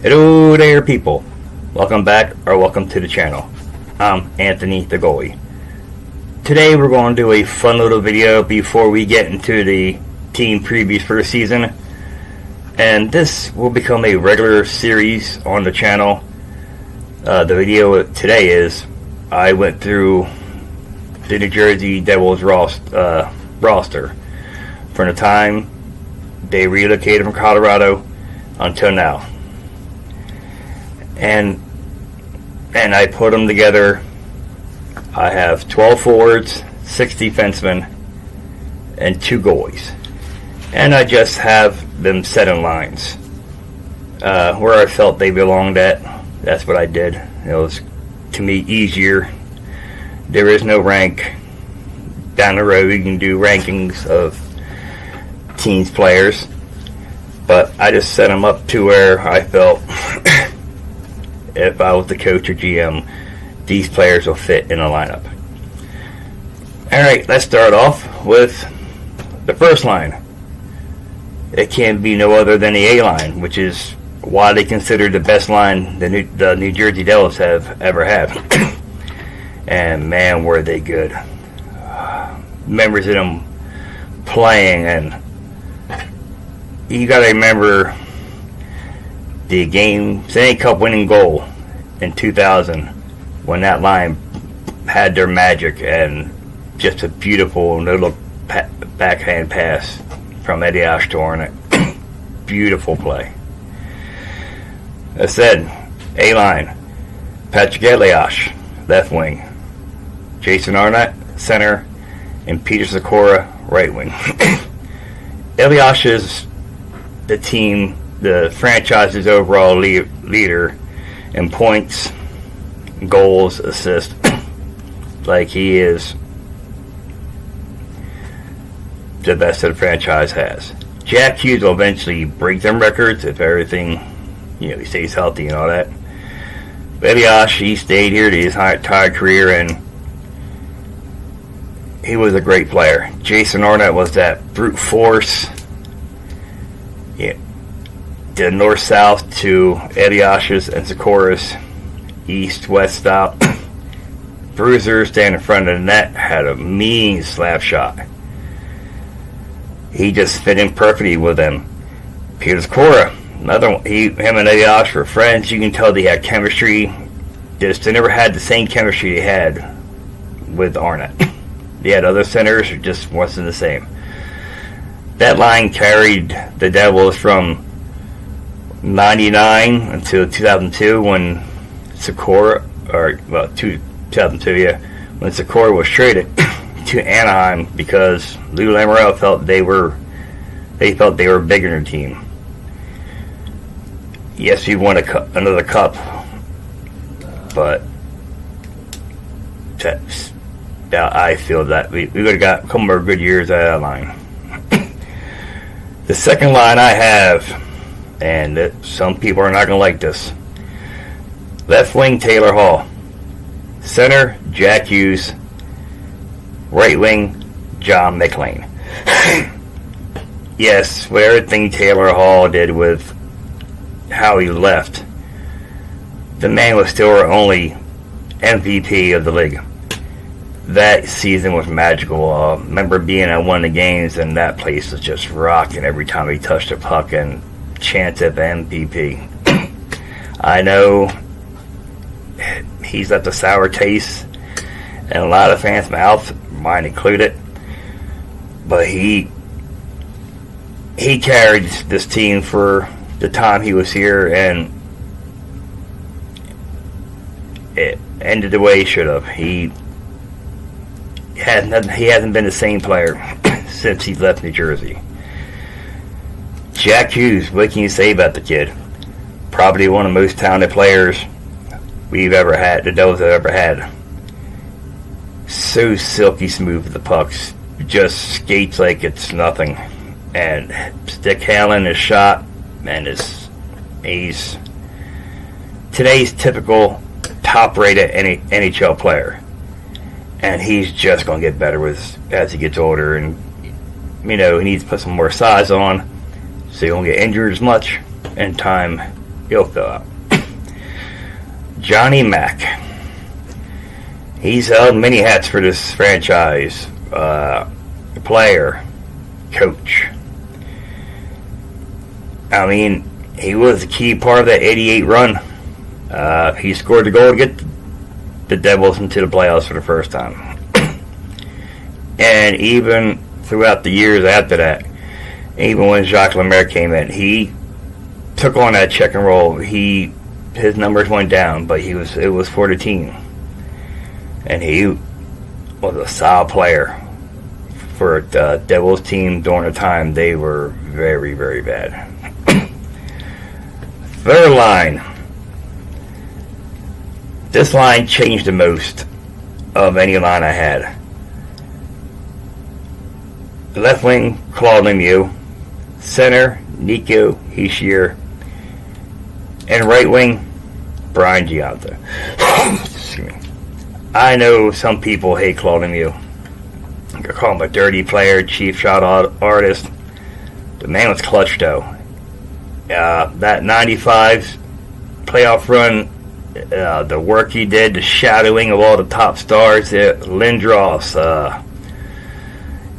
Hello there, people. Welcome back, or welcome to the channel. I'm Anthony the Goalie. Today we're going to do a fun little video before we get into the team previews for the season. And this will become a regular series on the channel. The video today is I went through the New Jersey Devils roster from the time they relocated from Colorado until now. And I put them together. I have 12 forwards, 6 defensemen, and 2 goalies. And I just have them set in lines. Where I felt they belonged at, that's what I did. It was, to me, easier. There is no rank. Down the road, you can do rankings of teams' players. But I just set them up to where I felt if I was the coach or GM, these players will fit in a lineup. Alright, let's start off with the first line. It can be no other than the A-line, which is widely considered the best line the New Jersey Devils have ever had. And man, were they good. Members of them playing, and you gotta remember the Stanley Cup winning goal in 2000 when that line had their magic, and just a beautiful little backhand pass from Elias to Arnott. Beautiful play. As said, A-line, Patrick Elias, left wing, Jason Arnott, center, and Peter Sikora, right wing. Elias is the franchise's overall leader in points, goals, assists. Like, he is the best that the franchise has. Jack Hughes will eventually break them records if everything, he stays healthy and all that. But Elias, he stayed here his entire career, and he was a great player. Jason Arnott was that brute force. The north-south to Elias's and Sikora's east-west style. Bruiser standing in front of the net had a mean slap shot. He just fit in perfectly with them. Peter Sikora, another one. Him and Elias were friends. You can tell they had chemistry. They never had the same chemistry they had with Arnott. They had other centers, it just wasn't the same. That line carried the Devils from 99 until 2002 when 2002, yeah, when Sikora was traded to Anaheim because Lou Lamoriello felt they were a bigger team. Yes, we won another cup, but I feel that we would have got a couple more good years out of that line. The second line I have, and some people are not going to like this. Left wing, Taylor Hall. Center, Jack Hughes. Right wing, John McLean. Yes, with everything Taylor Hall did with how he left, the man was still our only MVP of the league. That season was magical. I remember being at one of the games, and that place was just rocking every time he touched the puck and chanted the MVP. I know he's left a sour taste in a lot of fans' mouths, mine included, but he carried this team for the time he was here, and it ended the way he should have. He hasn't been the same player since he left New Jersey. Jack Hughes, what can you say about the kid? Probably one of the most talented players we've ever had, the Devils have ever had. So silky smooth with the pucks, just skates like it's nothing. And stick handling his shot, and he's today's typical top-rated NHL player. And he's just going to get better as he gets older, and he needs to put some more size on so he won't get injured as much, and time he'll fill out. Johnny Mack. He's held many hats for this franchise. Player, coach. I mean, he was a key part of that 88 run. He scored the goal to get the Devils into the playoffs for the first time. And even throughout the years after that, even when Jacques Lemaire came in, he took on that check and roll. His numbers went down, but it was for the team. And he was a solid player for the Devils team during the time they were very, very bad. Third line. This line changed the most of any line I had. Left wing, Claude Lemieux. Center, Nico Hischier. And right wing, Brian Gionta. Excuse me. I know some people hate Claude Lemieux. They call him a dirty player, cheap shot artist. The man was clutch, though. That 95 playoff run, the work he did, the shadowing of all the top stars, Lindros,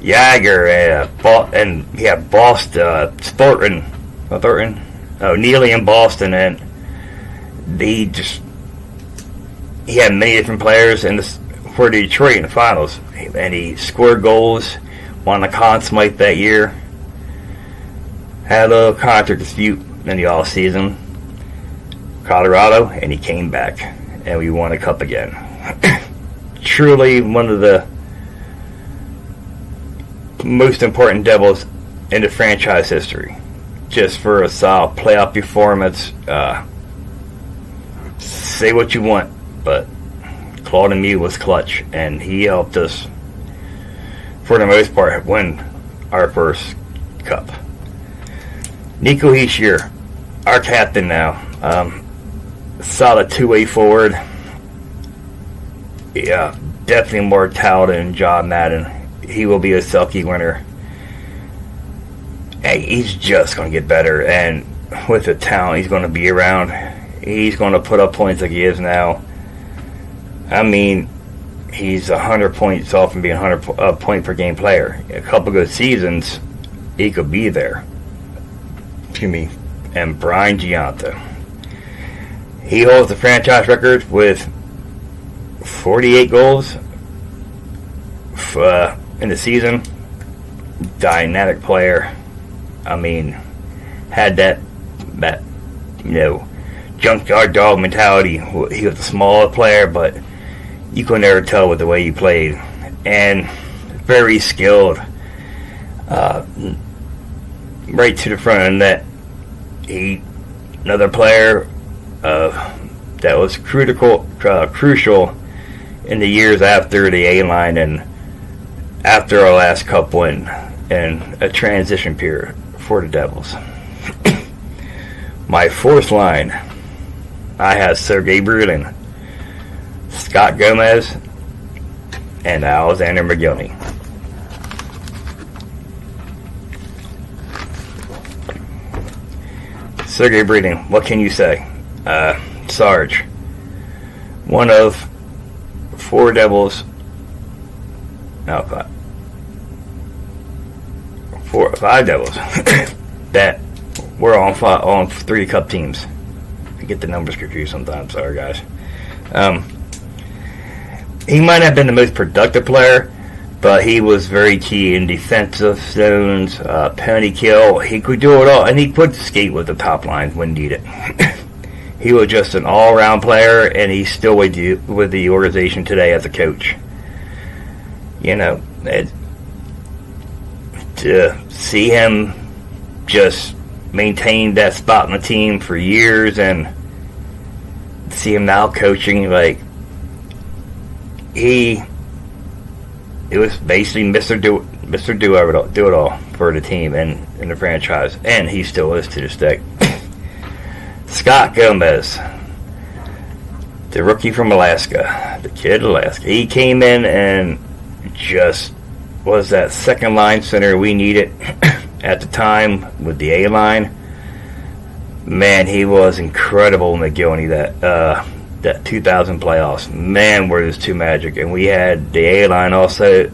Jagger, and he had Boston, Neely in Boston, and he had many different players for Detroit in the finals, and he scored goals, won the Conn Smythe that year, had a little contract dispute in the off season, Colorado, and he came back, and we won a cup again. Truly one of the most important Devils in the franchise history, just for a solid playoff performance. Say what you want, but Claude Lemieux was clutch, and he helped us, for the most part, win our first cup. Nico Hischier, our captain now. Solid two-way forward. Yeah, definitely more talented than John Madden. He will be a Selke winner. Hey, he's just going to get better, and with the talent he's going to be around, he's going to put up points like he is now. I mean, he's 100 points off from being a 100 point per game player. A couple good seasons, he could be there. Excuse me. And Brian Gionta. He holds the franchise record with 48 goals in the season. Dynamic player. I mean, had that junkyard dog mentality. He was a smaller player, but you could never tell with the way he played. And very skilled. Right to the front of the net. Another player that was crucial in the years after the A-line and after our last cup win, and a transition period for the Devils. My fourth line, I have Sergei Brulin, Scott Gomez, and Alexander McGillney. Sergei Brulin, what can you say? Sarge, one of four Devils, five Devils that were on three cup teams. I get the numbers confused sometimes. Sorry, guys. He might have been the most productive player, but he was very key in defensive zones, penalty kill. He could do it all, and he could skate with the top line when needed. He was just an all-around player, and he's still with the organization today as a coach. To see him just maintain that spot in the team for years, and see him now coaching, it was basically Mr. Do it all for the team and in the franchise, and he still is to this day. Scott Gomez, the rookie from Alaska, the kid Alaska. He came in and just was that second line center we needed at the time with the A-line. Man, he was incredible in McGillney that 2000 playoffs. Man, were those two magic. And we had the A-line also.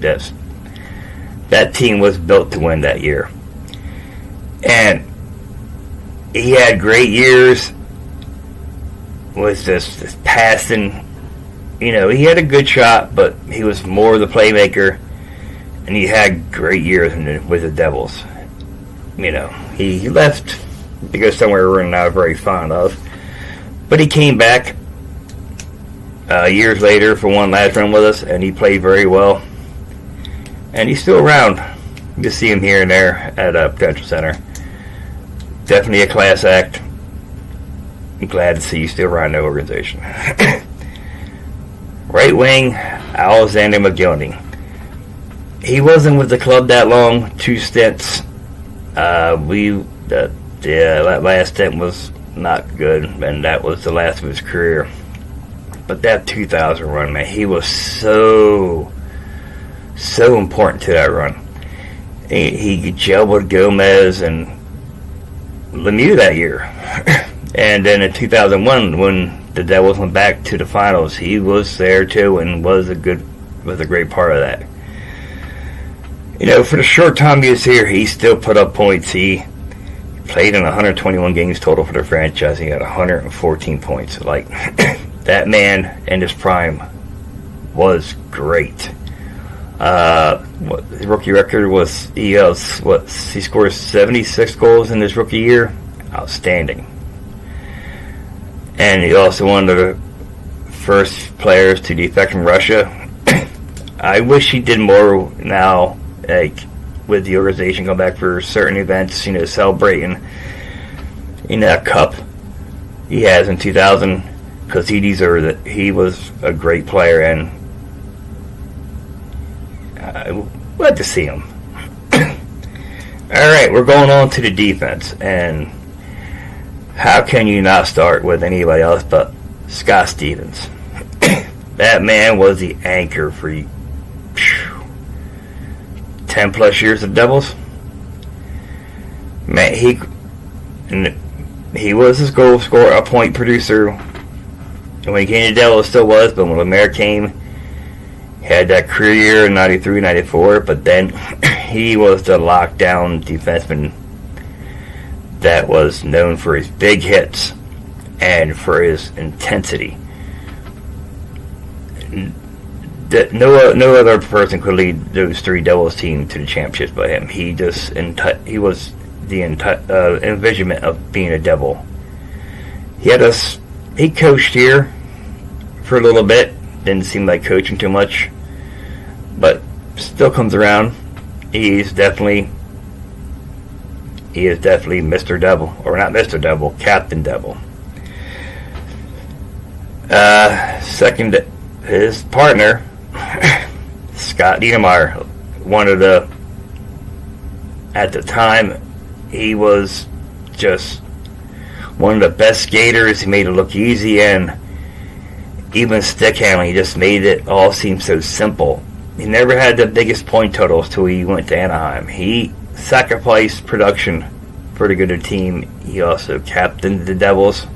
That team was built to win that year. And he had great years. Was just passing. You know, he had a good shot, but he was more the playmaker. And he had great years with the Devils. You know, he left to go somewhere we're not very fond of. But he came back years later for one last run with us, and he played very well. And he's still around. You can see him here and there at Prudential Center. Definitely a class act. I'm glad to see you still around the organization. Right wing, Alexander McGillney. He wasn't with the club that long, 2 stints. That last stint was not good, and that was the last of his career. But that 2000 run, man, he was so important to that run. He gelled with Gomez and Lemieux that year. And then in 2001, when the Devils went back to the finals, he was there too and was a great part of that. You know, for the short time he was here, he still put up points. He played in 121 games total for the franchise. He had 114 points. Like, that man in his prime was great. His rookie record was he scored 76 goals in his rookie year. Outstanding. And he's also one of the first players to defect from Russia. I wish he did more now, like with the organization, go back for certain events, you know, celebrating in that cup he has in 2000, because he deserved it. He was a great player, and I glad to see him. Alright, we're going on to the defense, and how can you not start with anybody else but Scott Stevens? That man was the anchor for 10 plus years of Devils. Man, he was his goal scorer, a point producer. And when he came to Devils, still was, but when Lemaire came, he had that career year in 93, 94, but then he was the lockdown defenseman that was known for his big hits and for his intensity. No other person could lead those 3 Devils teams to the championships but him. He was the envisionment of being a Devil. He coached here for a little bit. Didn't seem like coaching too much, but still comes around. He is definitely Mr. Devil, or not Mr. Devil, Captain Devil. Second, his partner, Scott Niedermayer, at the time, he was just one of the best skaters. He made it look easy, and even stick handling, he just made it all seem so simple. He never had the biggest point totals till he went to Anaheim. He sacrificed production for the good of the team. He also captained the Devils.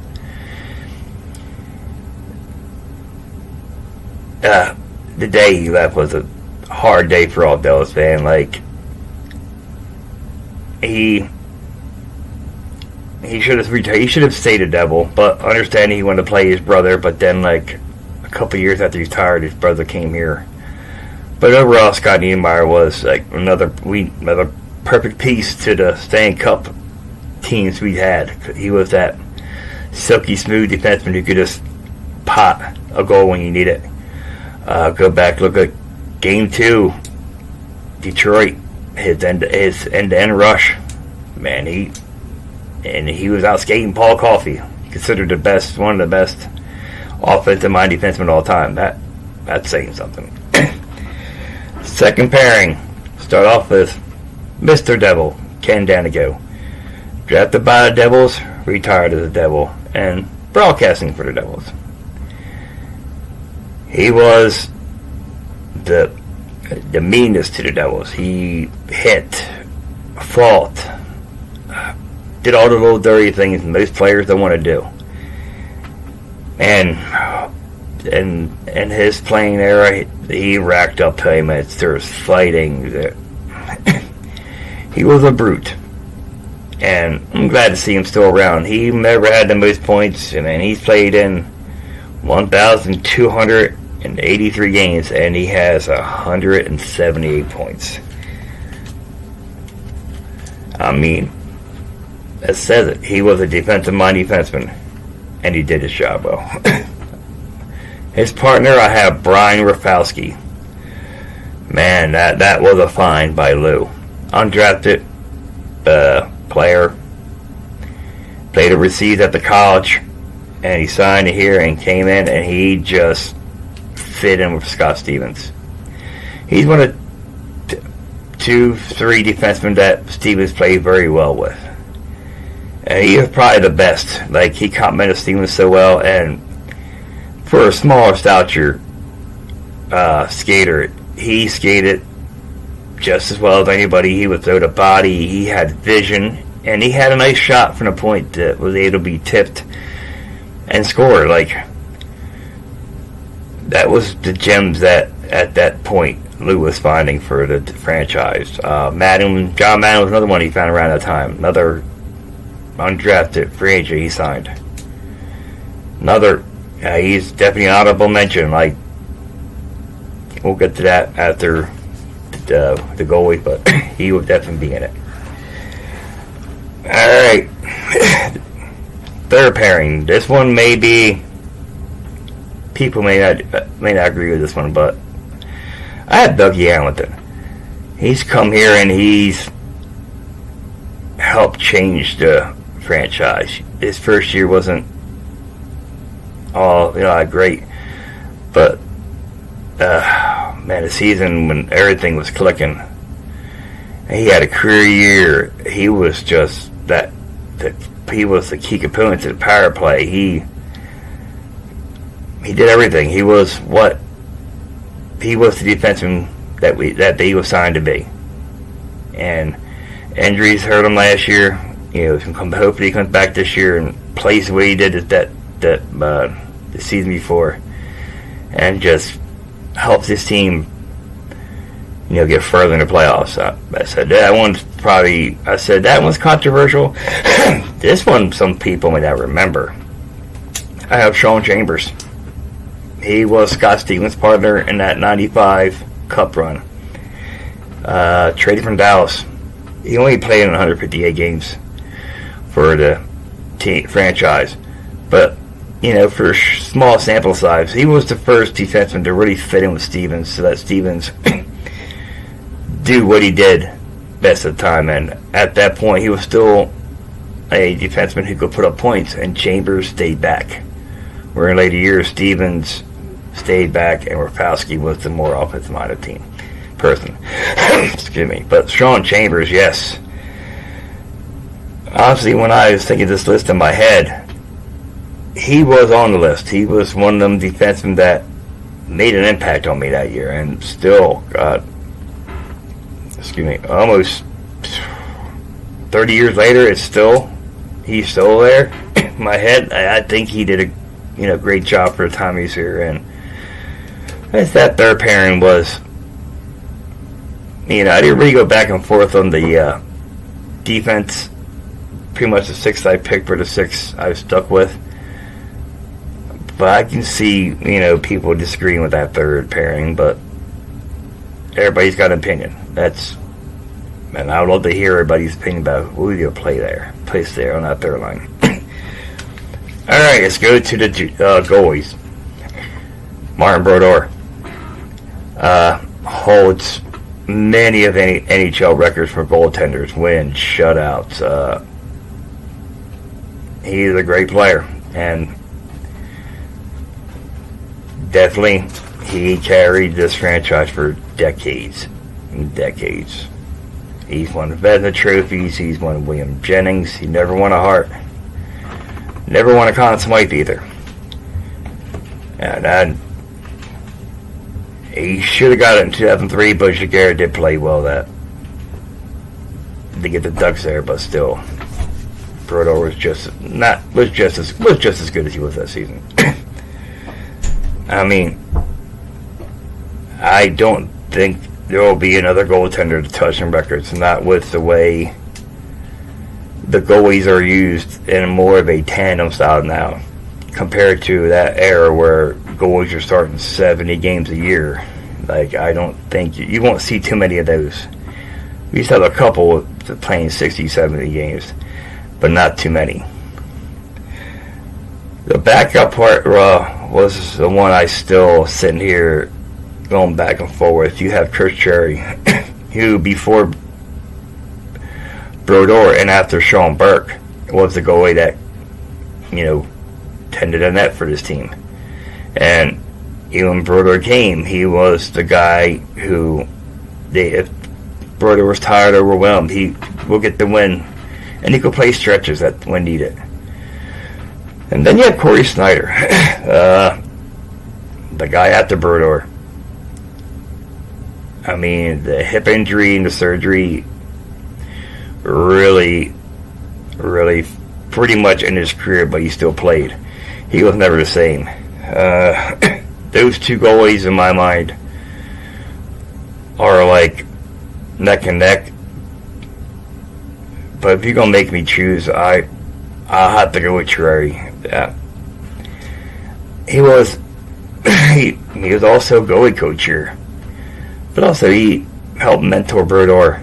The day he left was a hard day for all Devils fans. Like, he should have retired. He should have stayed a Devil, but understanding he wanted to play his brother. But then, like, a couple years after he retired, his brother came here. But overall, Scott Niedermayer was like another perfect piece to the Stanley Cup teams we had. He was that silky smooth defenseman who could just pot a goal when you need it. Go back, look at Game 2, Detroit, his end-to-end rush. Man, he was out skating Paul Coffey, considered one of the best offensive-minded defensemen of all time. That's saying something. Second pairing, start off with Mr. Devil, Ken Daneyko. Drafted by the Devils, retired as a Devil, and broadcasting for the Devils. He was the meanest to the Devils. He hit, fought, did all the little dirty things most players don't want to do. And in his playing era, he racked up payments. There was fighting. He was a brute. And I'm glad to see him still around. He never had the most points. I mean, he's played in 1,283 games, and he has 178 points. I mean, it says it. He was a defensive-minded defenseman, and he did his job well. His partner, I have Brian Rafalski. Man, that was a find by Lou. Undrafted player. Played overseas at the college, and he signed here and came in, and he just fit in with Scott Stevens. He's one of 2-3 defensemen that Stevens played very well with. And he was probably the best. Like, he complimented Stevens so well, and for a smaller stature skater, he skated just as well as anybody. He would throw the body, he had vision, and he had a nice shot from the point that was able to be tipped and score. Like, that was the gems that at that point Lou was finding for the franchise. John Madden was another one he found around that time. Another undrafted free agent he signed. Another, he's definitely an honorable mention. Like, we'll get to that after the goalie, but he will definitely be in it. Alright. Third pairing. This one may be, people may not agree with this one, but I have Dougie Hamilton. He's come here and he's helped change the franchise. His first year wasn't all great, but man, the season when everything was clicking, he had a career year. He was just he was the key component to the power play. He did everything. He was the defenseman that he was signed to be. And injuries hurt him last year. Hopefully he comes back this year and plays the way he did the season before, and just helps his team get further in the playoffs. I said that one's controversial. This one, some people may not remember. I have Sean Chambers. He was Scott Stevens' partner in that 95 Cup run. Traded from Dallas. He only played in 158 games for the franchise. But, for small sample size, he was the first defenseman to really fit in with Stevens, so that Stevens do what he did best at the time. And at that point, he was still a defenseman who could put up points, and Chambers stayed back. Where in later years, Stevens stayed back, and Rafalski was the more offensive-minded person. Excuse me. But Sean Chambers, yes. Honestly, when I was thinking this list in my head, he was on the list. He was one of them defensemen that made an impact on me that year, and still, almost 30 years later, he's still there. In my head, I think he did a great job for the time he's here, and that third pairing was, I didn't really go back and forth on the defense. Pretty much the 6 I picked for the 6 I was stuck with. But I can see, people disagreeing with that third pairing, but everybody's got an opinion. And I would love to hear everybody's opinion about who you place there on that third line. Alright, let's go to the goalies. Martin Brodeur holds many of any NHL records for goaltenders, wins, shutouts. He's a great player, and definitely he carried this franchise for decades and decades. He's won Vezina trophies. He's won William Jennings. He never won a Hart. Never won a Conn Smythe either. And he should have got it in 2003, but Giguère did play well to get the Ducks there, but still. Brodeur was just as good as he was that season. I mean, I don't think there will be another goaltender to touch some records, not with the way the goalies are used in more of a tandem style now, compared to that era where goalies are starting 70 games a year. Like, I don't think you won't see too many of those. We used to have a couple playing 60, 70 games, but not too many. The backup part was the one I still sitting here going back and forth. You have Chris Cherry, who before Brodeur and after Sean Burke was the goalie that, tended a net for this team. And even when Brodeur came, he was the guy who, if Brodeur was tired or overwhelmed, he will get the win, and he could play stretches when needed. And then you have Corey Snyder, the guy after Brodeur. I mean, the hip injury and the surgery really pretty much in his career, but he still played. He was never the same. Those two goalies, in my mind, are like neck and neck. But if you're gonna make me choose, I'll have to go with Cherry. Yeah. He was he was also goalie coach here, but also he helped mentor Brodeur.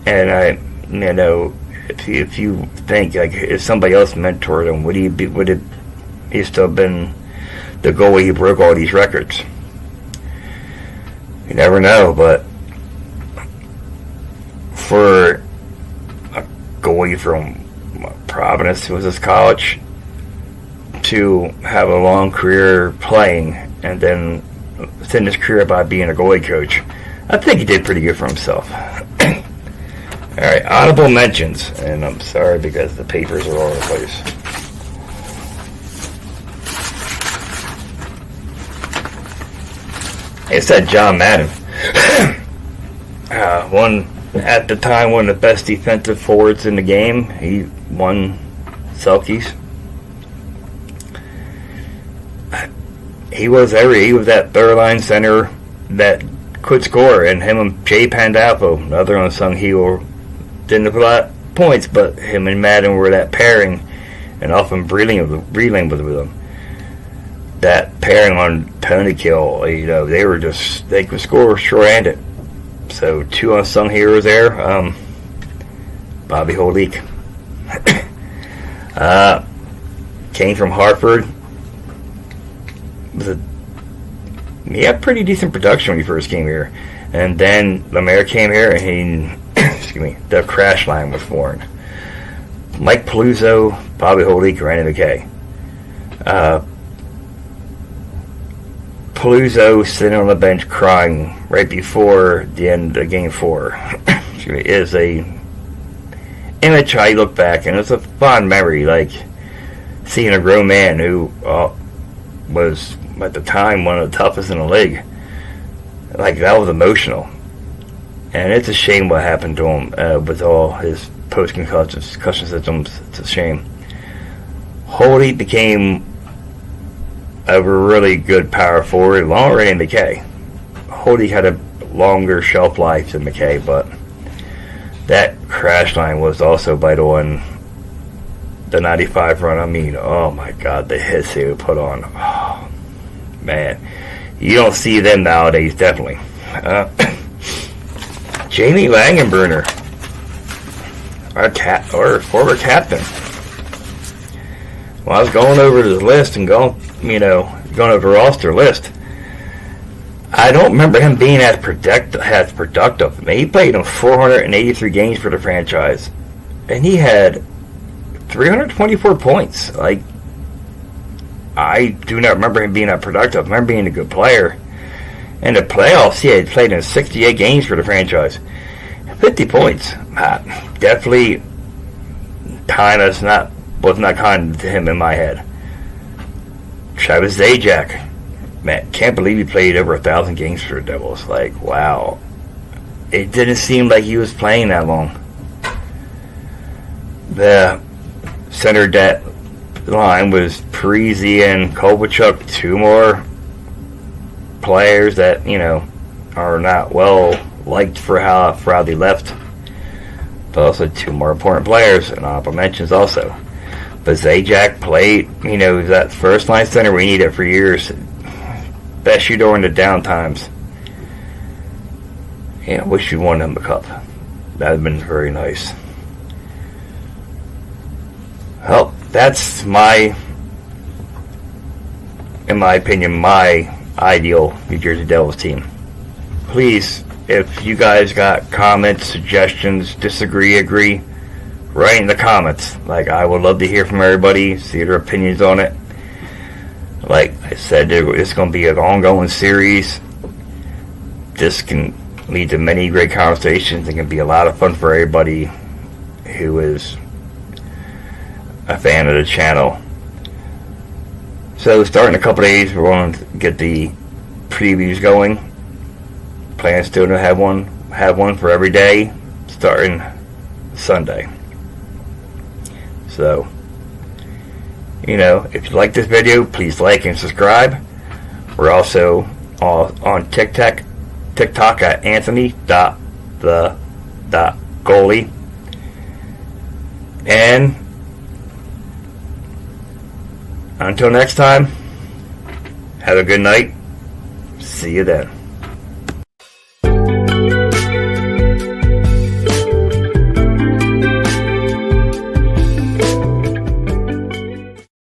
And if you think like if somebody else mentored him, would he still been the goalie who broke all these records? You never know, but for a goalie from Providence, who was his college, to have a long career playing and then end his career by being a goalie coach, I think he did pretty good for himself. Alright, honorable mentions, and I'm sorry because the papers are all over the place. It said John Madden. At the time, one of the best defensive forwards in the game. He won Selkies. He was that third line center that could score, and him and Jay Pandolfo, another unsung hero, didn't have a lot of points, but him and Madden were that pairing, and often reeling with them. That pairing on penalty kill, they could score short-handed. So two unsung heroes there. Bobby Holik came from Hartford. He had pretty decent production when he first came here, and then Lemaire came here, and the crash line was formed. Mike Paluzzo, Bobby Holik, Randy McKay. Paluzzo sitting on the bench crying right before the end of Game 4 is a image I look back, and it's a fond memory, like seeing a grown man who was at the time one of the toughest in the league. Like, that was emotional, and it's a shame what happened to him with all his post-concussion symptoms. It's a shame. Holy became a really good power forward, longer than McKay. Holy had a longer shelf life than McKay, but that crash line was also vital in the 95 run. I mean, oh my God, the hits they would put on. Oh, man. You don't see them nowadays, definitely. Jamie Langenbrunner, our former captain. Well, I was going over the list and going over the roster list. I don't remember him being as productive. I mean, he played in 483 games for the franchise, and he had 324 points. Like, I do not remember him being that productive. I remember being a good player. In the playoffs, he had played in 68 games for the franchise. 50 points. Definitely, time was not kind to him in my head. Travis Zajac. Man, can't believe he played over 1,000 games for the Devils. Like, wow. It didn't seem like he was playing that long. centered that line was Parisi and Kovalchuk, two more players that, are not well liked for how they left. But also two more important players and honorable mentions also. But Zajac played, that first line center we needed for years. Especially during the down times. I wish you won him the cup. That would have been very nice. Well, that's in my opinion, my ideal New Jersey Devils team. Please, if you guys got comments, suggestions, disagree, agree, write in the comments. I would love to hear from everybody, see their opinions on it. Like I said, it's going to be an ongoing series. This can lead to many great conversations. It can be a lot of fun for everybody who is a fan of the channel. So starting in a couple days, we're going to get the previews going. Plan still to have one for every day starting Sunday. So, if you like this video, please like and subscribe. We're also on TikTok at Anthony.the.goalie. And until next time, have a good night. See you then.